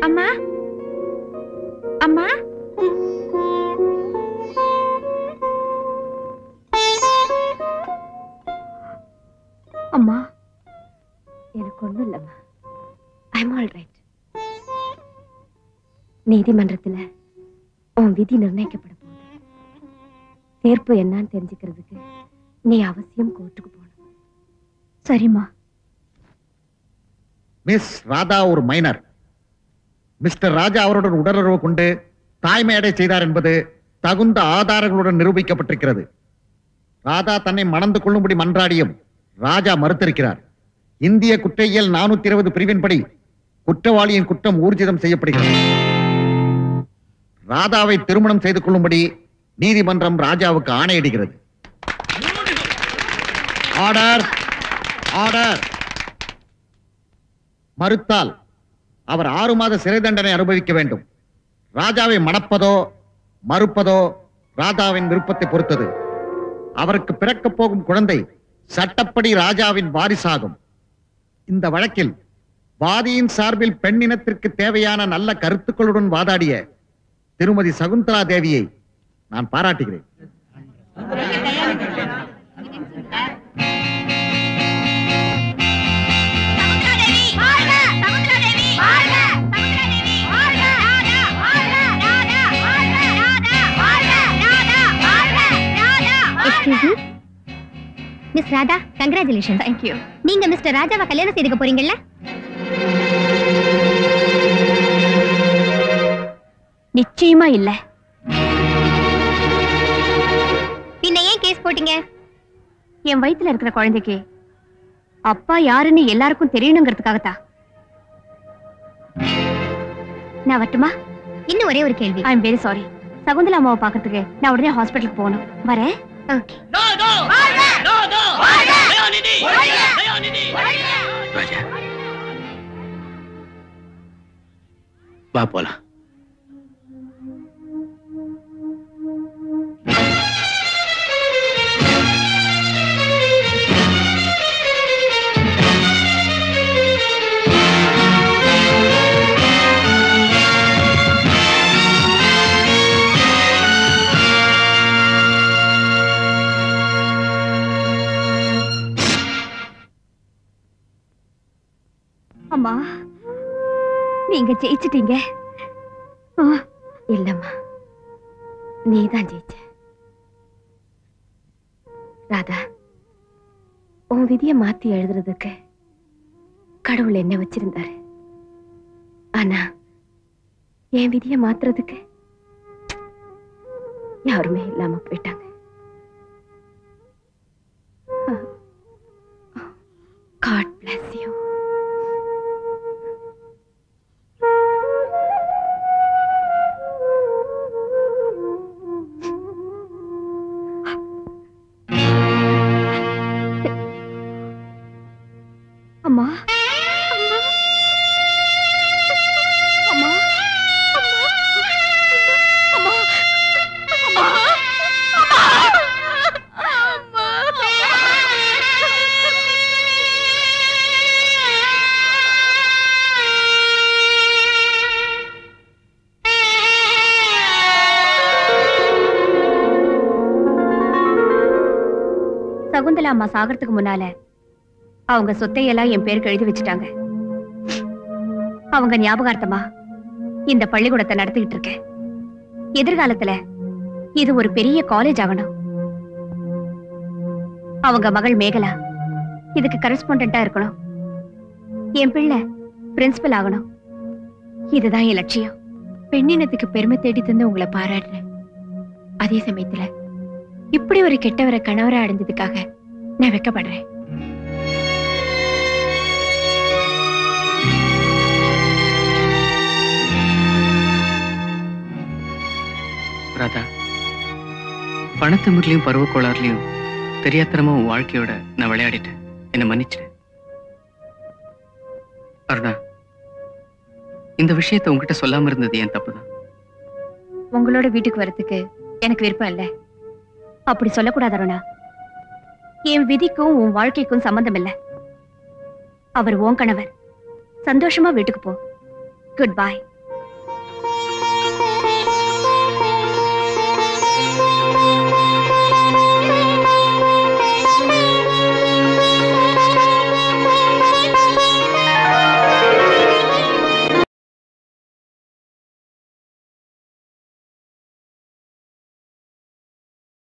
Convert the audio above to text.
அம்மா அம்மா அம்மா எனக்கு ஒண்ணும் இல்லம்மா. ஐ அம் ஆல் ரைட். நீதிமன்றத்துல உன் விதி நிர்ணயிக்கப்பட போகுது. தீர்ப்பு என்னன்னு தெரிஞ்சுக்கிறதுக்கு நீ அவசியம் கோர்ட்டுக்கு போகணும். சரிம்மா. மிஸ் ராதா ஒரு மைனர். மிஸ்டர் ராஜா அவருடன் உடலுறவு கொண்டு தாய்மையடை செய்தார் என்பது தகுந்த ஆதாரங்களுடன் நிரூபிக்கப்பட்டிருக்கிறது. ராதா தன்னை மணந்து கொள்ளும்படி மன்றாடியும் ராஜா மறுத்திருக்கிறார். இந்திய குற்றவியல் 420 பிரிவின்படி குற்றவாளியின் குற்றம் ஊர்ஜிதம் செய்யப்படுகிறது. ராதாவை திருமணம் செய்து கொள்ளும்படி நீதிமன்றம் ராஜாவுக்கு ஆணையிடுகிறது. Order order. மறுத்தால் அவர் 6 மாத சிறை தண்டனை அனுபவிக்க வேண்டும். ராஜாவை மணப்பதோ மறுப்பதோ ராஜாவின் விருப்பத்தை பொறுத்தது. அவருக்கு பிறக்கப் போகும் குழந்தை சட்டப்படி ராஜாவின் வாரிசாகும். இந்த வழக்கில் வாதியின் சார்பில் பெண்ணினத்திற்கு தேவையான நல்ல கருத்துக்களுடன் வாதாடிய திருமதி சகுந்தலா தேவியை நான் பாராட்டுகிறேன். Miss Radha, congratulation. Thank you. நீங்க மிஸ்டர் ராஜாவை கல்யாணம் செய்துக்க போறீங்கல்ல? நிச்சயமா இல்ல. பின்ன ஏன் கேஸ் போட்டீங்க? என் வயித்துல இருக்கிற குழந்தைக்கு அப்பா யாருன்னு எல்லாருக்கும் தெரியணுங்கிறதுக்காகத்தான். நான் வரட்டுமா? இன்னும் ஒரே ஒரு கேள்வி. I am very sorry. Shakuntala அம்மாவை பாக்கிறதுக்கு நான் உடனே ஹாஸ்பிட்டலுக்கு போகணும். வரேன். ஓகே. ராஜா, வா போலாம். அம்மா, நீங்க ஜெயிச்சிட்டீங்க. இல்லம்மா, நீதான் ஜெயிச்ச. ராதா, உன் விதிய மாத்தி எழுதுறதுக்கு கடவுள் என்ன வச்சிருந்தாரு. ஆனா என் விதிய மாத்துறதுக்கு யாருமே இல்லாம போயிட்டாங்க. God bless you. அம்மா, அம்மா, அம்மா, அம்மா, சகுந்தலா அம்மா சாகிறதுக்கு முன்னால அவங்க சொத்தையெல்லாம் என் பேருக்கு எழுதி வச்சுட்டாங்க. அவங்க ஞாபகார்த்தமா இந்த பள்ளிக்கூடத்தை நடத்திக்கிட்டு இருக்கேன். எதிர்காலத்துல இது ஒரு பெரிய காலேஜ் ஆகணும். அவங்க மகள் மேகலா இதுக்கு கரஸ்பாண்டா இருக்கணும். என் பிள்ளை பிரின்சிபல் ஆகணும். இதுதான் என் லட்சியம். பெண்ணினத்துக்கு பெருமை தேடி தந்து உங்களை பாராட்டுறேன். அதே சமயத்துல இப்படி ஒரு கெட்டவரை கணவரை அடைஞ்சதுக்காக நான் வெட்கப்படுறேன். ராதா, பணத்திமிர்லையும் பருவ கோளாறுலையும் தெரியாத்தனமா உன் வாழ்க்கையோட நான் விளையாடிட்டேன். என்னை மன்னிச்சிடு. அருணா, இந்த விஷயத்தை உங்ககிட்ட சொல்லாம இருந்தது என் தப்புதான். உங்களோட வீட்டுக்கு வரதுக்கு எனக்கு விருப்பம் இல்ல. அப்படி சொல்லக்கூடாது அருணா. என் விதிக்கும் உன் வாழ்க்கைக்கும் சம்பந்தம் இல்ல. அவர் உன் கணவர். சந்தோஷமா வீட்டுக்கு போ. Good bye.